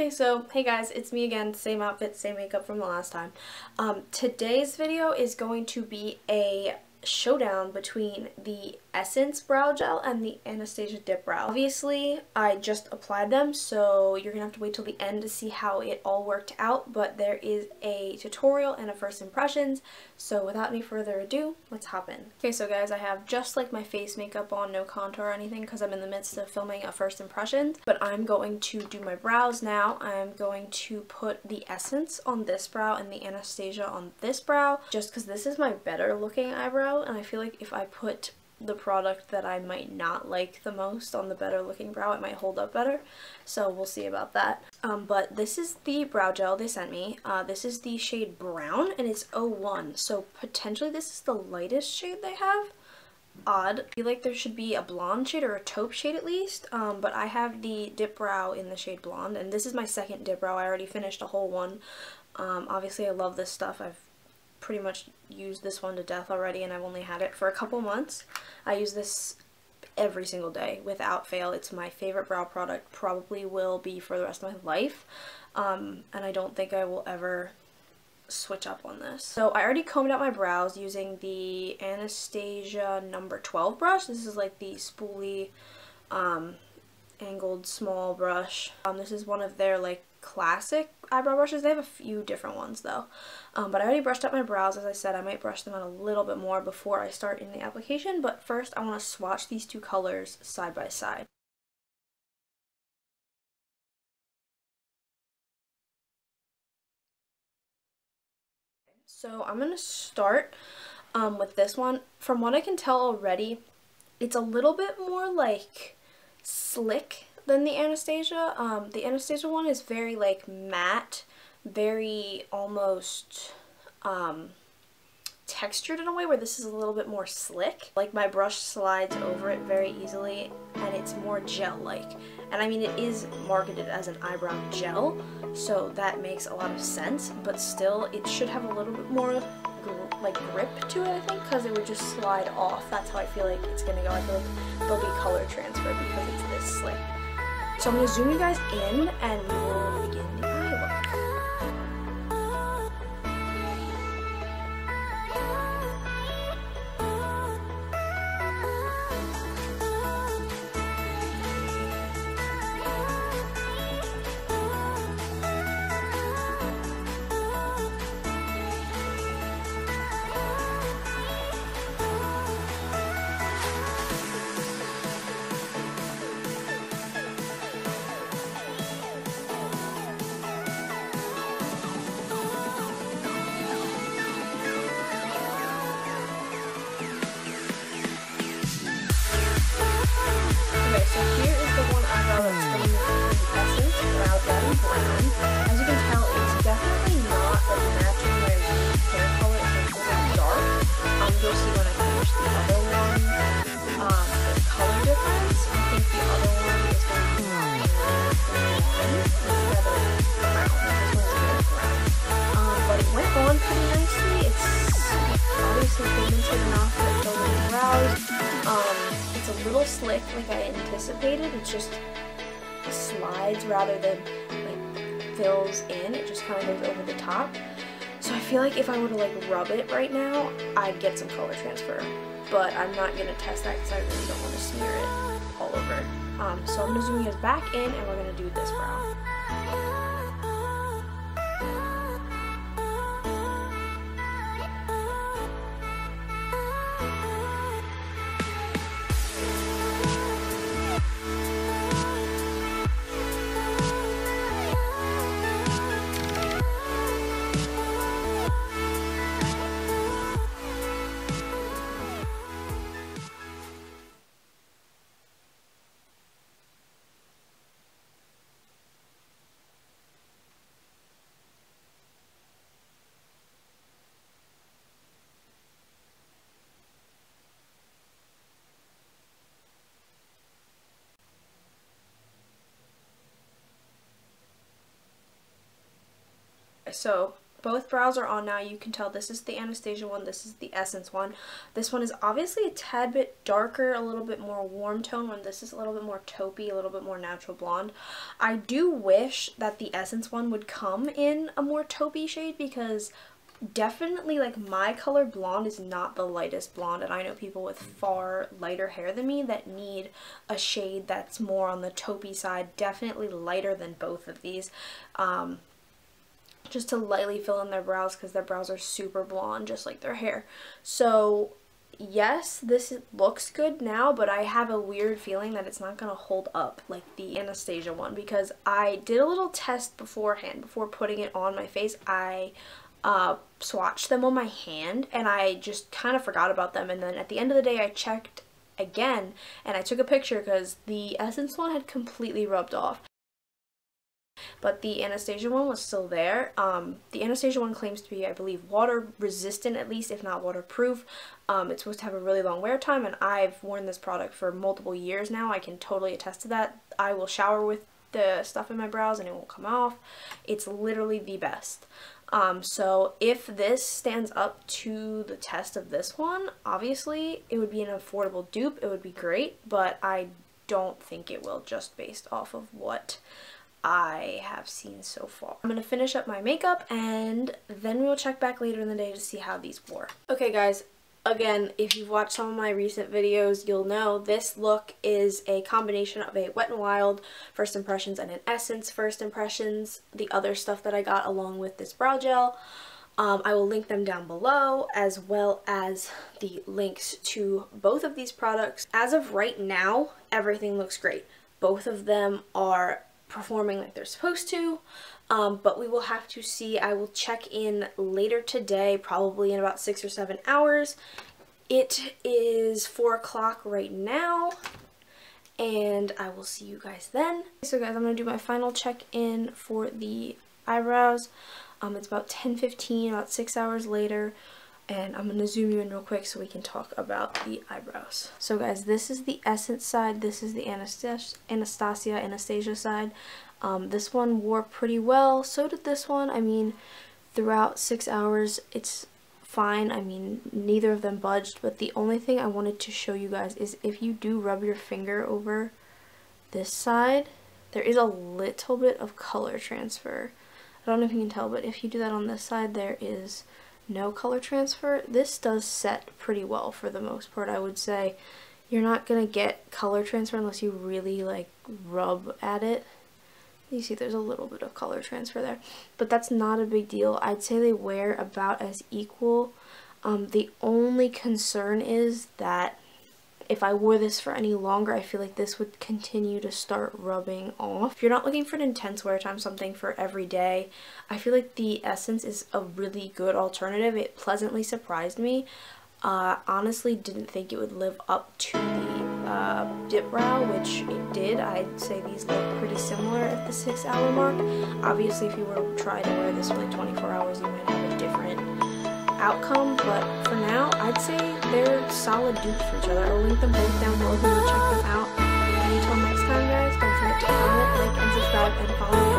Okay, so hey guys, it's me again, same outfit, same makeup from the last time. Today's video is going to be a showdown between the Essence brow gel and the Anastasia dip brow. Obviously, I just applied them, so you're gonna have to wait till the end to see how it all worked out, but there is a tutorial and a first impressions, so without any further ado, let's hop in. Okay, so guys, I have just like my face makeup on, no contour or anything, because I'm in the midst of filming a first impressions, but I'm going to do my brows now. I'm going to put the Essence on this brow and the Anastasia on this brow, just because this is my better looking eyebrow, and I feel like if I put the product that I might not like the most on the better looking brow, it might hold up better, so we'll see about that. But this is the brow gel they sent me. This is the shade brown and it's 01, so potentially this is the lightest shade they have. Odd. I feel like there should be a blonde shade or a taupe shade at least, but I have the dip brow in the shade blonde, and this is my second dip brow. I already finished a whole one. Obviously I love this stuff. I've pretty much used this one to death already, and I've only had it for a couple months. I use this every single day without fail. It's my favorite brow product, probably will be for the rest of my life, and I don't think I will ever switch up on this. So I already combed out my brows using the Anastasia number 12 brush. This is like the spoolie angled small brush. This is one of their like classic eyebrow brushes. They have a few different ones though, but I already brushed up my brows. As I said, I might brush them out a little bit more before I start in the application, but first I want to swatch these two colors side by side. So I'm going to start with this one. From what I can tell already, it's a little bit more like slick than the Anastasia. The Anastasia one is very like matte, very almost textured in a way, where this is a little bit more slick. Like my brush slides over it very easily and it's more gel-like. And I mean, it is marketed as an eyebrow gel, so that makes a lot of sense, but still it should have a little bit more like grip to it, I think, because it would just slide off. That's how I feel like it's gonna go. I feel like there'll be color transfer because it's this slick. So I'm gonna zoom you guys in and we will begin the eye look. So here is the one eyebrow that's from the Essence brow gel in brown. As you can tell, it's definitely not like matching my hair color. It's a little dark. You'll see when I finish the other one, the color difference. I think the other one is going to be more blonde instead of brown. This one's more brown. But it went on pretty nicely. It's obviously pigmented enough that it filled in the brows. It's a little slick like I anticipated. It just slides rather than like fills in. It just kind of goes over the top. So I feel like if I were to like rub it right now, I'd get some color transfer. But I'm not going to test that because I really don't want to smear it all over. So I'm going to zoom you guys back in and we're going to do this brow. So Both brows are on now. You can tell this is the Anastasia one, this is the Essence one. This one is obviously a tad bit darker, a little bit more warm tone, when this is a little bit more taupey, a little bit more natural blonde. I do wish that the Essence one would come in a more taupey shade, because definitely, like, my color blonde is not the lightest blonde, and I know people with far lighter hair than me that need a shade that's more on the taupey side, definitely lighter than both of these. Just to lightly fill in their brows, because their brows are super blonde, just like their hair. So yes, this looks good now, but I have a weird feeling that it's not going to hold up like the Anastasia one, because I did a little test beforehand, before putting it on my face. I swatched them on my hand, and I just kind of forgot about them, and then at the end of the day I checked again, and I took a picture because the Essence one had completely rubbed off. But the Anastasia one was still there. The Anastasia one claims to be, I believe, water resistant, at least, if not waterproof. It's supposed to have a really long wear time, and I've worn this product for multiple years now. I can totally attest to that. I will shower with the stuff in my brows and it won't come off. It's literally the best. So if this stands up to the test of this one, obviously it would be an affordable dupe. It would be great, but I don't think it will, just based off of what I have seen so far. I'm going to finish up my makeup, and then we will check back later in the day to see how these wore. Okay guys, again, if you've watched some of my recent videos, you'll know this look is a combination of a Wet n Wild first impressions and an Essence first impressions, the other stuff that I got along with this brow gel. I will link them down below, as well as the links to both of these products. As of right now, everything looks great. Both of them are performing like they're supposed to, but we will have to see. I will check in later today, probably in about 6 or 7 hours. It is 4 o'clock right now, and I will see you guys then. So guys, I'm going to do my final check-in for the eyebrows. It's about 10:15, about 6 hours later, and I'm going to zoom you in real quick so we can talk about the eyebrows. So guys, this is the Essence side, this is the Anastasia side. This one wore pretty well, so did this one. I mean, throughout 6 hours, it's fine. I mean, neither of them budged, but the only thing I wanted to show you guys is if you do rub your finger over this side, there is a little bit of color transfer. I don't know if you can tell, but if you do that on this side, there is no color transfer. This does set pretty well for the most part. I would say you're not gonna get color transfer unless you really like rub at it. You see there's a little bit of color transfer there, but that's not a big deal. I'd say they wear about as equal. The only concern is that if I wore this for any longer, I feel like this would continue to start rubbing off. If you're not looking for an intense wear time, something for every day, I feel like the Essence is a really good alternative. It pleasantly surprised me. Honestly didn't think it would live up to the dip brow, which it did. I'd say these look pretty similar at the 6 hour mark. Obviously, if you were to try to wear this for like 24 hours, you might have a different outcome, but for now, I'd say they're solid dupes for each other. I'll link them both down below if you want to check them out. And until next time, guys, don't forget to comment, like, and subscribe, and follow me